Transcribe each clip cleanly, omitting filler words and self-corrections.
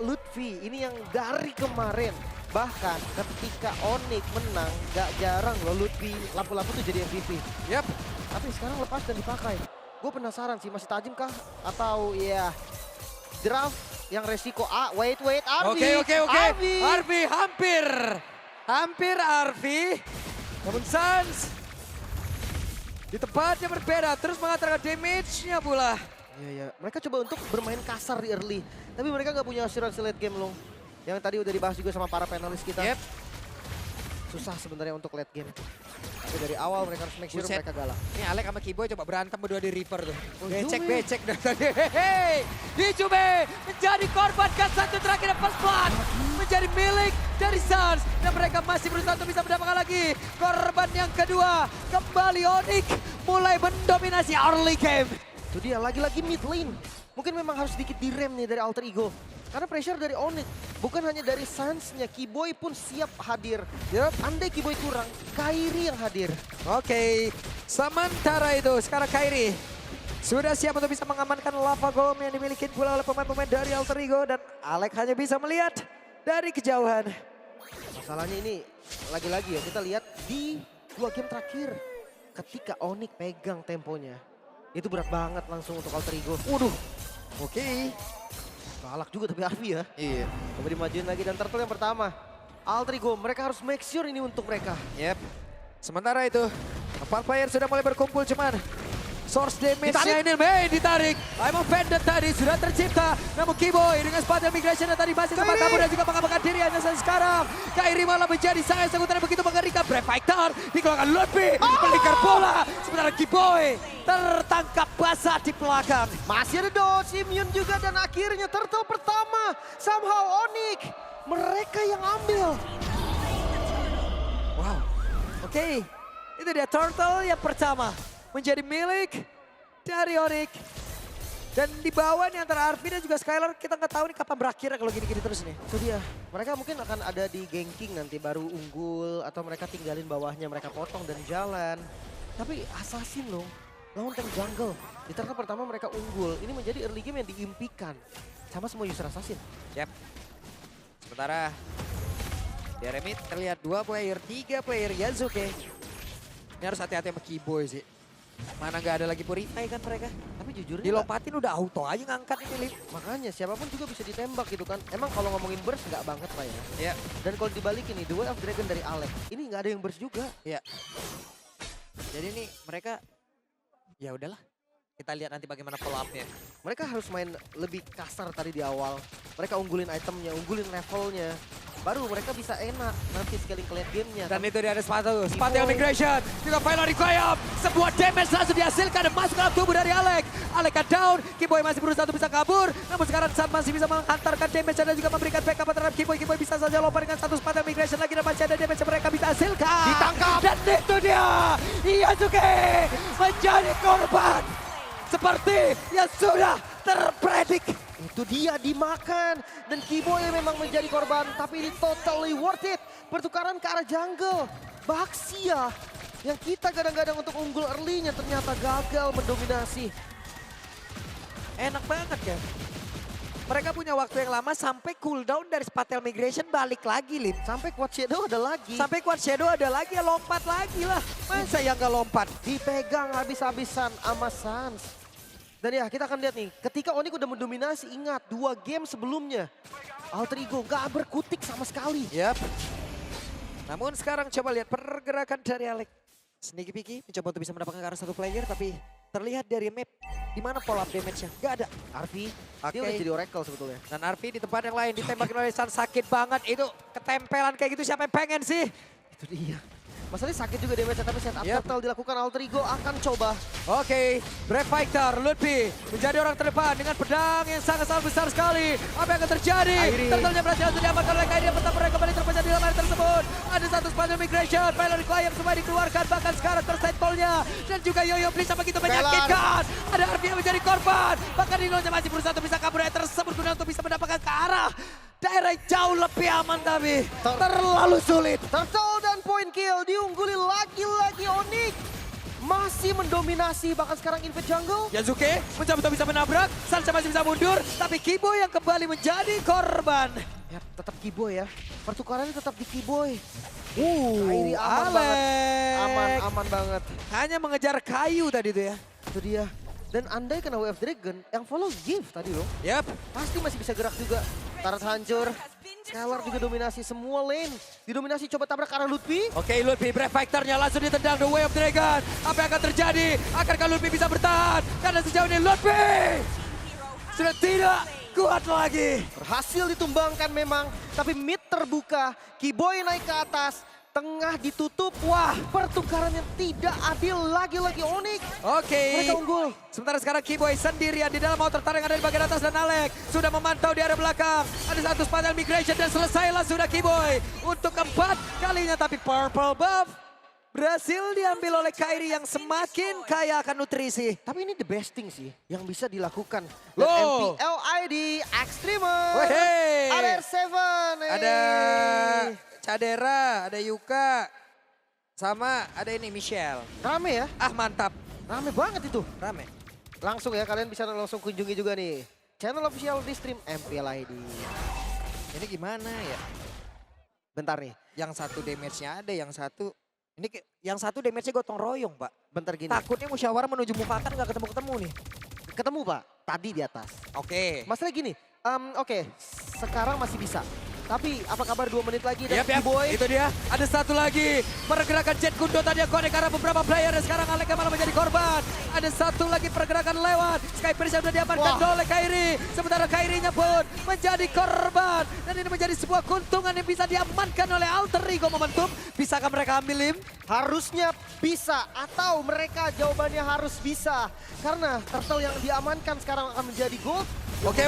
Lutfi ini yang dari kemarin. Bahkan ketika Onyx menang, gak jarang loh Lutfi lampu-lampu tuh jadi MVP. Yap. Tapi sekarang lepas dan dipakai. Gue penasaran sih, masih tajam kah? Atau ya draft yang resiko wait, Arvi. Oke. Arvi hampir Arvi. Namun Sans di tempatnya berbeda, terus mengatakan damage-nya pula. Iya. Mereka coba untuk bermain kasar di early. Tapi mereka gak punya assurance late game loh. Yang tadi udah dibahas juga sama para panelis kita. Yep. Susah sebenarnya untuk late game. Tapi dari awal mereka harus make sure mereka galak. Ini Alek sama Kiboy coba berantem berdua di Reaper tuh. Oh, Becek dari tadi. Hehehe. Dijube menjadi korban gas satu terakhir first blood. Menjadi milik dari Sans. Dan mereka masih berusaha untuk bisa mendapatkan lagi. Korban yang kedua. Kembali Onyx mulai mendominasi early game. Itu dia lagi-lagi mid lane. Mungkin memang harus sedikit direm nih dari Alter Ego. Karena pressure dari Onyx, bukan hanya dari Sans-nya, Kiboy pun siap hadir. Ya, andai Kiboy kurang, Kairi yang hadir. Oke, sementara itu sekarang Kairi sudah siap untuk bisa mengamankan lava golem yang dimiliki pula oleh pemain-pemain dari Alter Ego. Dan Alek hanya bisa melihat dari kejauhan. Masalahnya ini, lagi-lagi ya kita lihat di 2 game terakhir. Ketika Onyx pegang temponya, itu berat banget langsung untuk Alter Ego. Waduh, Oke. galak juga tapi Arvi ya. Iya. Coba dimajuin lagi dan turtle yang pertama. Alter Ego, mereka harus make sure ini untuk mereka. Yep. Sementara itu, 4 player sudah mulai berkumpul cuman source damage-nya ini ditarik. I'm offended tadi sudah tercipta. Namun Kiboy dengan spatial migration tadi masih sempat kabur dan juga mengamankan diri hanya sekarang. Kairi malah menjadi sangat sekutan begitu mengerikan. Brave Fighter dikeluarkan Lutfi. Melingkar bola. Sementara Kiboy tertangkap basah di belakang. Masih ada dodge, immune juga dan akhirnya turtle pertama. Somehow Onyx, mereka yang ambil. Wow. Oke. Itu dia turtle yang pertama. Menjadi milik dari Onyx. Dan di bawah nih antara Arvi dan juga Skylar kita nggak tahu nih kapan berakhirnya kalau gini-gini terus nih. Itu dia, mereka mungkin akan ada di ganking nanti baru unggul atau mereka tinggalin bawahnya, mereka potong dan jalan. Tapi assassin loh, lawan tank jungle. Di turtle pertama mereka unggul, ini menjadi early game yang diimpikan. Sama semua user assassin. Yap. Sementara di Remit terlihat 2 player, 3 player Yazuke. Ini harus hati-hati sama Kiboy sih. Mana nggak ada lagi Purify kan mereka. Tapi jujur Dilompatin udah auto aja ngangkat ini, Lim. makanya siapapun juga bisa ditembak gitu kan. Emang kalau ngomongin burst nggak banget lah ya. Ya. Dan kalau dibalikin nih, The Way of Dragon dari Alek, ini nggak ada yang burst juga. Ya. Jadi nih mereka ya udahlah. Kita lihat nanti bagaimana follow up-nya. Mereka harus main lebih kasar tadi di awal. Mereka unggulin itemnya, unggulin levelnya. Baru mereka bisa enak nanti scaling ke late gamenya. Dan itu dia ada spatial migration. Juga final requiem. Sebuah damage langsung dihasilkan dan masuk ke dalam tubuh dari Alek. Alek down. Kiboy masih berusaha untuk bisa kabur. Namun sekarang Sam masih bisa menghantarkan damage dan juga memberikan backup terhadap Kiboy. Kiboy bisa saja lompat dengan satu spatial migration lagi dan masih ada damage yang mereka bisa hasilkan. Ditangkap. Dan itu dia. Yazuke menjadi korban. Seperti yang sudah terpredik. Itu dia dimakan. Dan Kiboy memang menjadi korban. Tapi ini totally worth it. Pertukaran ke arah jungle. Baxia yang kita kadang-kadang untuk unggul early-nya ternyata gagal mendominasi. Enak banget kan. Mereka punya waktu yang lama sampai cooldown dari spatial migration balik lagi, Lim. Sampai Quad Shadow ada lagi. Sampai Quad Shadow ada lagi ya lompat lagi lah. Masa yang gak lompat? Dipegang habis-habisan sama Sans. Dan ya kita akan lihat nih, ketika Onyx udah mendominasi, ingat 2 game sebelumnya. Alter Ego gak berkutik sama sekali. Yap. Namun sekarang coba lihat pergerakan dari Alek. Sneaky Picky mencoba untuk bisa mendapatkan ke arah satu player tapi terlihat dari map di mana follow up damage-nya. Gak ada. Arvi, Oke. dia udah jadi Oracle sebetulnya. Dan Arvi di tempat yang lain ditembakin oleh San sakit banget. Itu ketempelan kayak gitu siapa yang pengen sih? Itu dia. Masalahnya sakit juga damage tapi setup Yep. turtle dilakukan. Alter Ego akan coba. Oke, Brave Fighter, Lutfi menjadi orang terdepan dengan pedang yang sangat-sangat besar sekali. Apa yang akan terjadi? Kairi. Turtle-nya berhasil untuk diamankan oleh Kairi. Yang pertama mereka kembali terpecah di dalam area tersebut. Ada satu spatial migration, Pilot Requiem semua dikeluarkan. Bahkan sekarang tersetolnya. Dan juga Yoyo Blitz sama begitu menyakitkan. Ada Arvi yang menjadi korban. Bahkan Dino-nya masih berusaha untuk bisa kabur dari tersebut. Guna untuk bisa mendapatkan ke arah daerah jauh lebih aman tapi terlalu sulit. Turtle dan point kill diungguli lagi-lagi Onyx. masih mendominasi, bahkan sekarang Invade Jungle. Yasuke mencoba untuk bisa menabrak, Sansa masih bisa mundur, tapi Kiboy yang kembali menjadi korban. Ya, tetap Kiboy ya. Pertukarannya tetap di Kiboy. Kairi aman banget. Alek. Aman banget. Hanya mengejar kayu tadi tuh ya. Itu dia. Dan andai kena Wave Dragon, yang follow Give tadi loh. Yap. Pasti masih bisa gerak juga. Taras hancur. Skylar juga dominasi semua lane. Didominasi coba tabrak ke arah Lutfi. Oke, Lutfi Brave Fighter-nya langsung ditendang The Way of Dragon. Apa yang akan terjadi? Akankah Lutfi bisa bertahan? Karena sejauh ini Lutfi sudah tidak kuat lagi. Berhasil ditumbangkan memang. Tapi mid terbuka. Kiboy naik ke atas. Tengah ditutup. Wah, pertukaran yang tidak adil lagi-lagi Onyx. Oke. Mereka unggul. Sementara sekarang Kiboy sendirian di dalam outer yang ada di bagian atas dan Alek sudah memantau di area belakang. Ada satu Spatial Migration dan selesailah sudah Kiboy. Untuk keempat kalinya tapi Purple Buff berhasil diambil oleh Kairi yang semakin kaya akan nutrisi. Tapi ini the best thing sih yang bisa dilakukan. Dan Loh. MPL ID Extremer. Wehey. Ada R7. Ada Cadera, ada Yuka, sama ada ini Michelle. Rame ya. Ah mantap, Rame banget itu. rame. Langsung ya, kalian bisa langsung kunjungi juga nih channel official di stream MPL ID. Ini gimana ya? Bentar nih, Yang satu damage-nya ada, yang satu... yang satu damage-nya gotong royong, Pak. bentar gini. Takutnya musyawarah menuju mufakat nggak ketemu-ketemu nih. Ketemu Pak, tadi di atas. Oke. Masalah gini, oke, sekarang masih bisa. Tapi apa kabar 2 menit lagi dan Yap, yap. Kiboy? Itu dia. Ada satu lagi. Pergerakan Jet Kundo tadi yang connect karena beberapa player. Dan sekarang Alek malah menjadi korban. Ada satu lagi pergerakan lewat. Skypers yang sudah diamankan Wah. oleh Kairi. Sementara Kairinya pun menjadi korban. Dan ini menjadi sebuah keuntungan yang bisa diamankan oleh Alter Ego Momentum. Bisakah mereka ambil Lim? Harusnya bisa, atau mereka jawabannya harus bisa. Karena turtle yang diamankan sekarang akan menjadi gold. Oke.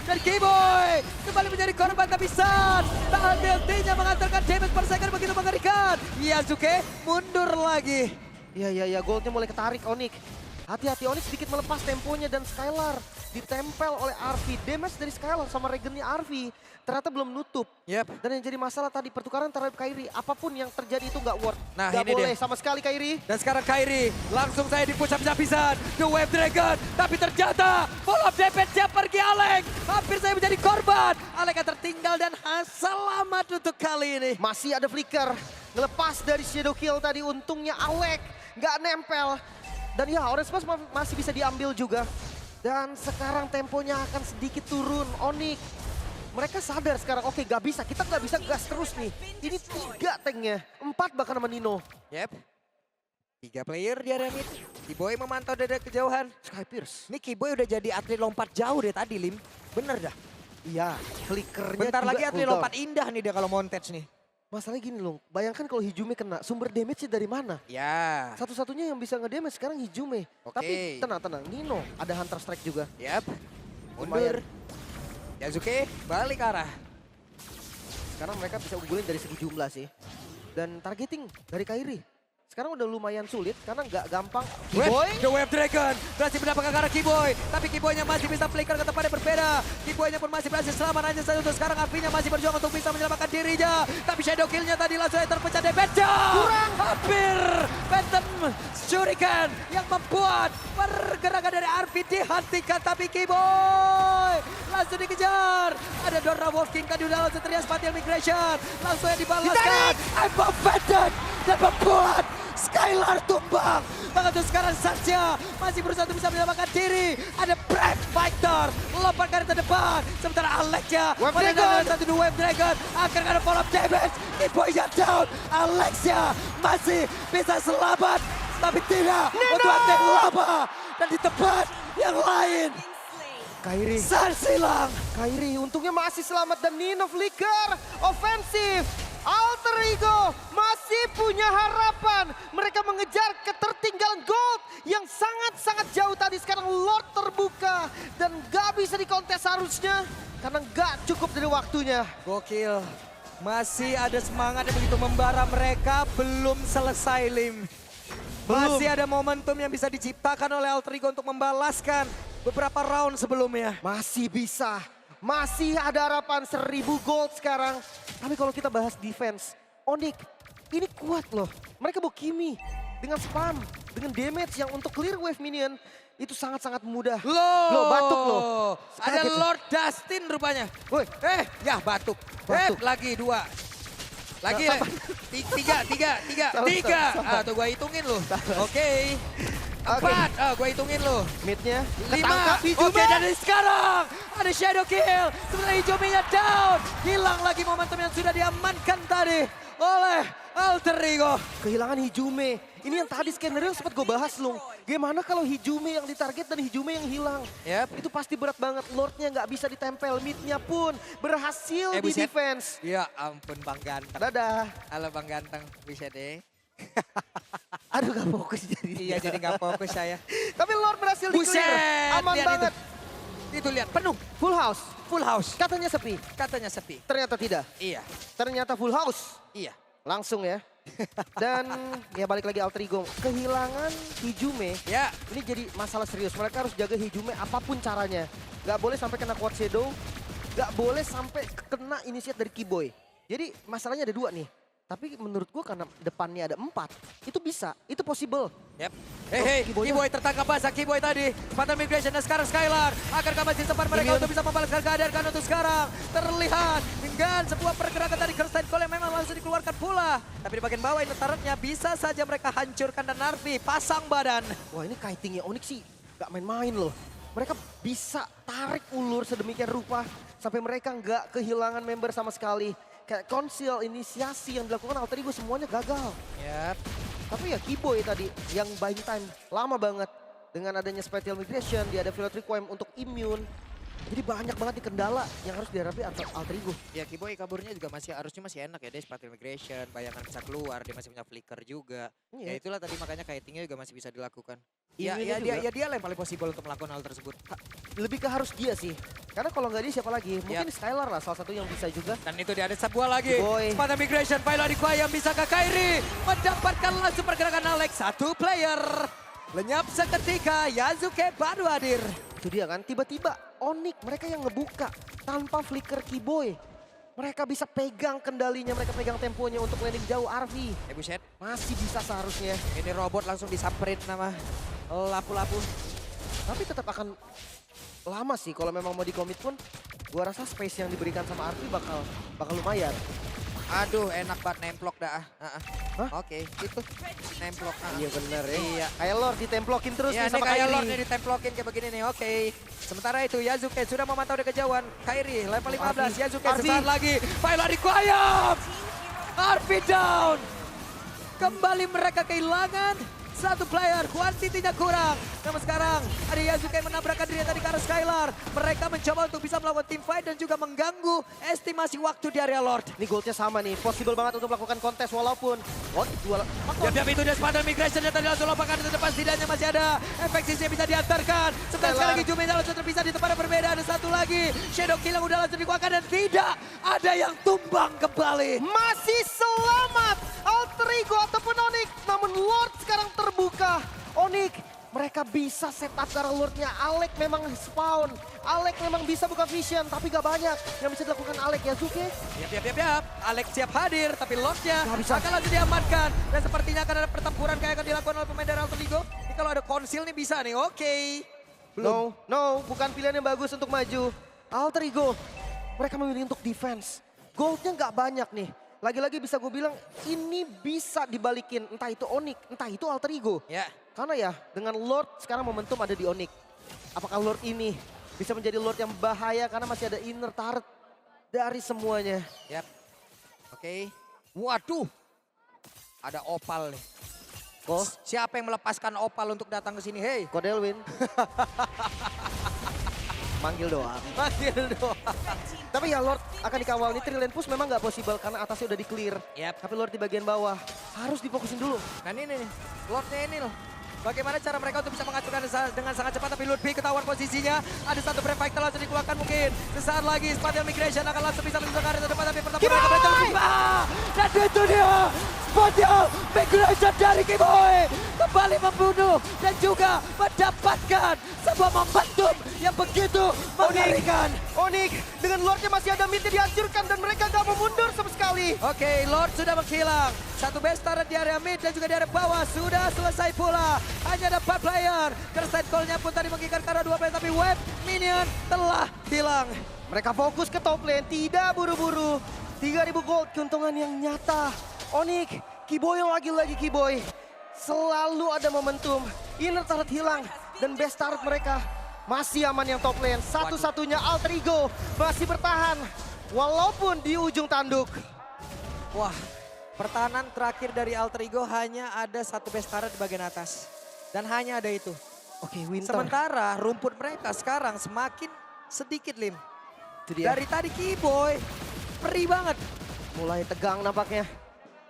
Dan Kiboy kembali menjadi korban tapi San tahan BLT-nya mengantarkan damage per second begitu mengerikan. Yasuke mundur lagi. Ya, goldnya mulai ketarik Onyx. Hati-hati Onyx sedikit melepas temponya dan Skylar ditempel oleh Arvi. Damage dari Skylar sama regennya Arvi ternyata belum nutup. Yep. Dan yang jadi masalah tadi pertukaran terhadap Kairi. Apapun yang terjadi itu nggak worth. Nah, nggak ini boleh dia. sama sekali Kairi. Dan sekarang Kairi langsung saya dipush habis-habisan. The Wave Dragon. Tapi ternyata follow up damage-nya pergi Alek. Hampir saya menjadi korban. Alek yang tertinggal dan selamat untuk kali ini. Masih ada flicker. Ngelepas dari Shadow Kill tadi untungnya Alek nggak nempel. Dan ya Orange Pass masih bisa diambil juga. Dan sekarang temponya akan sedikit turun Onyx. Mereka sadar sekarang, oke gak bisa, kita gak bisa gas terus nih. Ini 3 tanknya, 4 bahkan sama Nino. Yep. 3 player di area mid. Kiboy memantau dari kejauhan. Skypierce. Ini Kiboy udah jadi atlet lompat jauh deh tadi, Lim. Bener dah. Iya, flickernya Bentar juga lagi atlet cooldown. lompat indah nih dia kalau montage nih. Masalahnya gini loh, bayangkan kalau Hijume kena, sumber damage-nya dari mana? Ya. Satu-satunya yang bisa ngedamage sekarang Hijume. Oke. Tapi tenang, Nino ada Hunter Strike juga. Yap. Lumayan. Mundur. Yasuke balik arah. Sekarang mereka bisa unggulin dari segi jumlah sih. Dan targeting dari Kairi. Sekarang udah lumayan sulit karena nggak gampang. Kiboy. The Wave Dragon berhasil mendapatkan ke arah Kiboy. Tapi Kiboynya masih bisa flicker ke tempat yang berbeda. Kiboynya pun masih berhasil selamat hanya saja untuk sekarang Arvinya masih berjuang untuk bisa menyelamatkan dirinya. Tapi Shadow Kill-nya tadi langsung terpecah damage-nya. Kurang. Hampir. Phantom Shuriken yang membuat pergerakan dari Arvi dihentikan. Tapi Kiboy langsung dikejar. Ada Dora Wolf King tadi udah langsung teriak Spatial Migration. Langsung yang dibalaskan. I'm offended. Dan membuat Skylar tumbang. Bahkan sekarang Sasha masih berusaha untuk bisa menyelamatkan diri. Ada Brave Fighter lompat ke terdepan. Sementara Alexia Wave menangkan Dragon. satu dua Wave Dragon. Akan ada follow up damage. Kiboy-nya down. Alexia masih bisa selamat. Tapi tidak untuk attack lava. Dan di tempat yang lain. Kairi. Sans hilang. Kairi untungnya masih selamat dan Nino flicker. Offensif. Alter Ego masih punya harapan. Mereka mengejar ketertinggalan gold yang sangat-sangat jauh tadi. Sekarang Lord terbuka dan gak bisa dikontes harusnya. Karena gak cukup dari waktunya. Gokil. Masih ada semangat yang begitu membara, mereka belum selesai, Lim. Belum. Masih ada momentum yang bisa diciptakan oleh Alter Ego untuk membalaskan beberapa round sebelumnya. Masih bisa. Masih ada harapan 1000 gold sekarang. Tapi kalau kita bahas defense, Onyx ini kuat loh. Mereka bawa Kimi. dengan spam, dengan damage yang untuk clear wave minion itu sangat-sangat mudah. Loh, batuk loh. Ada Kaget loh. Lord Dustin rupanya. Woi, Ya batuk. Batuk. Lagi 2. Lagi Sabar. tiga. Sabar. Tuh gua hitungin loh. Oke. Oke. 4. Gua hitungin loh. Mid-nya 5. ketangkap Hijume. Oke, dan sekarang ada shadow kill. Sementara Hijume-nya down. Hilang lagi momentum yang sudah diamankan tadi oleh Alter Ego. Kehilangan Hijume. Ini yang tadi skenario sempat gue bahas loh. Gimana kalau Hijume yang ditarget dan Hijume yang hilang? Yap. Itu pasti berat banget. Lordnya nggak bisa ditempel. Mid-nya pun berhasil di buset. defense. Ya ampun Bang Ganteng. Dadah. Halo Bang Ganteng, bisa deh. Aduh gak fokus jadi. Iya jadi nggak fokus saya. Tapi Lord berhasil Buset, di-clear. Aman lihat banget. Itu lihat penuh, Full house. full house. Katanya sepi. Katanya sepi. Ternyata tidak. Iya, Ternyata full house. iya. Langsung ya. Dan ya balik lagi Alter Ego. Kehilangan Hijume. Ya, Ini jadi masalah serius. Mereka harus jaga Hijume apapun caranya. Gak boleh sampai kena Quad Shadow. Gak boleh sampai kena initiate dari Keyboy. Jadi masalahnya ada 2 nih. Tapi menurut gua karena depannya ada 4. Itu bisa, itu possible. yep. Hei, Keyboy-nya. Keyboy tertangkap basah, Keyboy tadi. Spartan Migration dan sekarang Skylar. Akankah masih sempat mereka Minion. untuk bisa membalaskan keadaan karena untuk sekarang terlihat dengan sebuah pergerakan dari Kirsten Cole yang memang langsung dikeluarkan pula. Tapi di bagian bawah ini turretnya bisa saja mereka hancurkan dan Narvi pasang badan. Wah ini kitingnya Onyx sih gak main-main loh. Mereka bisa tarik ulur sedemikian rupa sampai mereka nggak kehilangan member sama sekali. Kayak konsil, inisiasi yang dilakukan Alter Ego semuanya gagal. Yap. Tapi ya Keyboy tadi yang buying time lama banget. Dengan adanya Spatial Migration, dia ada Violet Requiem untuk immune. Jadi banyak banget nih kendala yang harus dihadapi Alter Ego. Ya Keyboy kaburnya juga harusnya masih enak ya. Dia Spartan Migration, bayangan bisa keluar, dia masih punya flicker juga. Iya. Ya itulah tadi makanya kitingnya juga masih bisa dilakukan. Immunnya juga. Dia lah yang paling possible untuk melakukan hal tersebut. Lebih ke harus dia sih. Karena kalau nggak dia siapa lagi? Mungkin Skylar lah salah satu yang bisa juga. Dan itu dia ada sebuah lagi. Boy. Spartan Migration, Viola Requiem bisa ke Kairi. Mendapatkan langsung pergerakan Alex. 1 player. Lenyap seketika, Yasuke baru hadir. Itu dia kan, tiba-tiba Onyx mereka yang ngebuka tanpa flicker Keyboy. Mereka bisa pegang kendalinya, mereka pegang temponya untuk landing jauh. Arvi Buset, masih bisa seharusnya. ini robot langsung disamperin nama lapu-lapu. Tapi tetap akan lama sih kalau memang mau dikomit pun. Gua rasa space yang diberikan sama Arvi bakal lumayan. Aduh, enak banget nemplok dah. Hah? Oke, itu nemplok. Iya bener ya. Iya. Kayak Lord ditemplokin terus Ya, nih ini sama kayak Kairi. Lord nih ditemplokin kayak begini nih, oke. Sementara itu Yasuke sudah memantau dari kejauhan. Kairi level 15, Yasuke Arvi. sesaat lagi. Viola Requiem! Arvi down! Kembali mereka kehilangan 1 player, quantity-nya kurang. Namun sekarang ada Yasuke yang menabrakkan diri tadi ke arah Skylar. Mereka mencoba untuk bisa melakukan team fight dan juga mengganggu estimasi waktu di area Lord. Ini goldnya sama nih, possible banget untuk melakukan kontes walaupun Diam-diam itu dia Spartan Migration yang tadi langsung lompakan di depan, setidaknya masih ada efek sisi yang bisa diantarkan. Sebentar sekali lagi Jume langsung terpisah di tempat yang berbeda. Ada 1 lagi, Shadow Kill yang udah langsung dikuatkan dan tidak ada yang tumbang kembali. masih selamat Alter Ego ataupun Onyx. Namun Lord sekarang terbuka. Onyx mereka bisa setup ke arah Lordnya. Alek memang spawn. Alek memang bisa buka vision tapi gak banyak yang bisa dilakukan Alek. Yasuke Yap. Alex siap hadir, tapi Lordnya Nggak bisa. akan langsung diamankan. Dan sepertinya akan ada pertempuran kayak akan dilakukan oleh pemain dari Alter Ego. Ini kalau ada konsil nih bisa nih, oke. No, bukan pilihan yang bagus untuk maju. Alter Ego, mereka memilih untuk defense. Goldnya nggak banyak nih. Lagi-lagi bisa gue bilang ini bisa dibalikin. Entah itu Onyx, entah itu Alter Ego. Ya, Karena ya dengan Lord sekarang momentum ada di Onyx. Apakah Lord ini bisa menjadi Lord yang bahaya karena masih ada inner turret dari semuanya. yap. Oke. Waduh. Ada Opal nih. Oh, Siapa yang melepaskan Opal untuk datang ke sini? Hei. Kodelwin. Manggil doang. Manggil doang. Tapi ya Lord akan dikawal. Ini Trillion Push memang nggak possible karena atasnya udah di-clear. Yap. Tapi Lord di bagian bawah harus difokusin dulu. Nah ini nih, Lordnya ini loh. Bagaimana cara mereka untuk bisa mengacungkan dengan sangat cepat, tapi Ludwig ketahuan posisinya. Ada 1 brand fighter langsung dikeluarkan mungkin. Sesaat lagi Spatial Migration akan langsung bisa menuju ke arah depan, tapi pertama dan itu dia Spatial Migration dari Keyboy. Kembali membunuh dan juga mendapatkan sebuah momentum yang begitu mengerikan. Onyx dengan Lordnya masih ada midnya dihancurkan dan mereka gak mau mundur sama sekali. lagi. Oke, Lord sudah menghilang. Satu base turret di area mid dan juga di area bawah sudah selesai pula. Hanya ada 4 player. Kerside call-nya pun tadi mengikat karena 2 player, tapi web minion telah hilang. Mereka fokus ke top lane, tidak buru-buru. 3.000 gold, keuntungan yang nyata. Onyx, Kiboy lagi-lagi Kiboy. Selalu ada momentum. Inner turret hilang dan base turret mereka masih aman yang top lane. Satu-satunya Alter Ego masih bertahan walaupun di ujung tanduk. Wah, pertahanan terakhir dari Alter Ego hanya ada satu base turret di bagian atas. Dan hanya ada itu. Oke, Winter. Sementara rumput mereka sekarang semakin sedikit, Lim. Itu dia. Dari tadi Kiboy, perih banget. Mulai tegang nampaknya.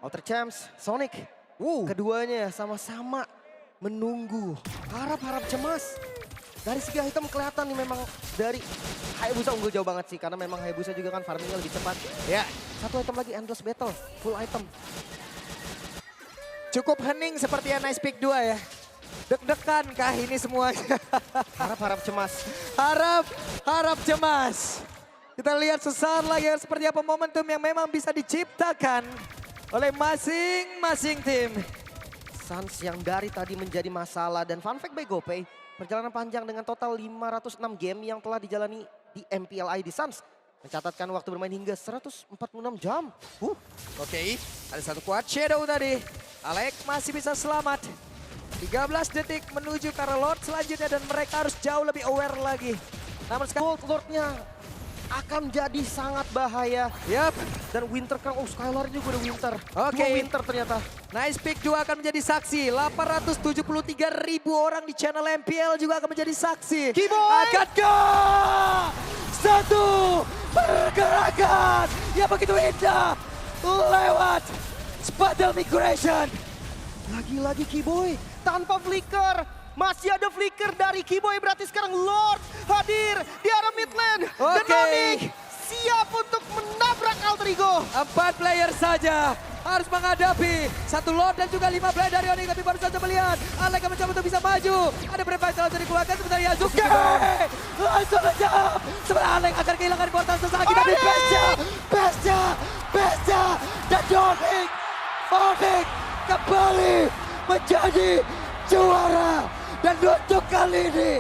Outer Champs, Sonic. Keduanya sama-sama menunggu. Harap-harap cemas. Dari segi item kelihatan nih memang dari Hayabusa unggul jauh banget sih. Karena memang Hayabusa juga kan farmingnya lebih cepat. Ya, Satu item lagi, Endless Battle. Full item. cukup hening seperti yang Nice Pick 2 ya. Deg-degan kah ini semuanya? Harap-harap cemas. Harap cemas. Kita lihat sesaat lagi seperti apa momentum yang memang bisa diciptakan oleh masing-masing tim. Suns yang dari tadi menjadi masalah. Dan fun fact by GoPay, perjalanan panjang dengan total 506 game yang telah dijalani di MPLI di Suns. Mencatatkan waktu bermain hingga 146 jam. Oke, ada satu quad shadow tadi. Alek masih bisa selamat. 13 detik menuju ke arah Lord selanjutnya dan mereka harus jauh lebih aware lagi. Namun sekarang Gold Lord-nya akan jadi sangat bahaya. Yap. Dan Winter kan, Skylar juga udah Winter. Oke. Dua Winter ternyata. Nice Pick 2 akan menjadi saksi. 873.000 orang di channel MPL juga akan menjadi saksi. Kiboy! Akankah satu pergerakan yang begitu indah lewat Spadel Migration. Lagi-lagi Kiboy tanpa flicker. Masih ada flicker dari Kiboy, berarti sekarang Lord hadir di arah mid lane. Dan Oke. Onyx siap untuk menabrak Alter Ego. 4 player saja harus menghadapi satu Lord dan juga 5 player dari Onyx. Tapi baru saja melihat Alek yang mencoba untuk bisa maju. Ada berapa yang dari dikeluarkan sebentar Yasuke. Langsung saja. Sebentar Alek akan kehilangan kuartal sesaat lagi. Tapi Bestia dan Onyx kembali menjadi juara. Dan untuk kali ini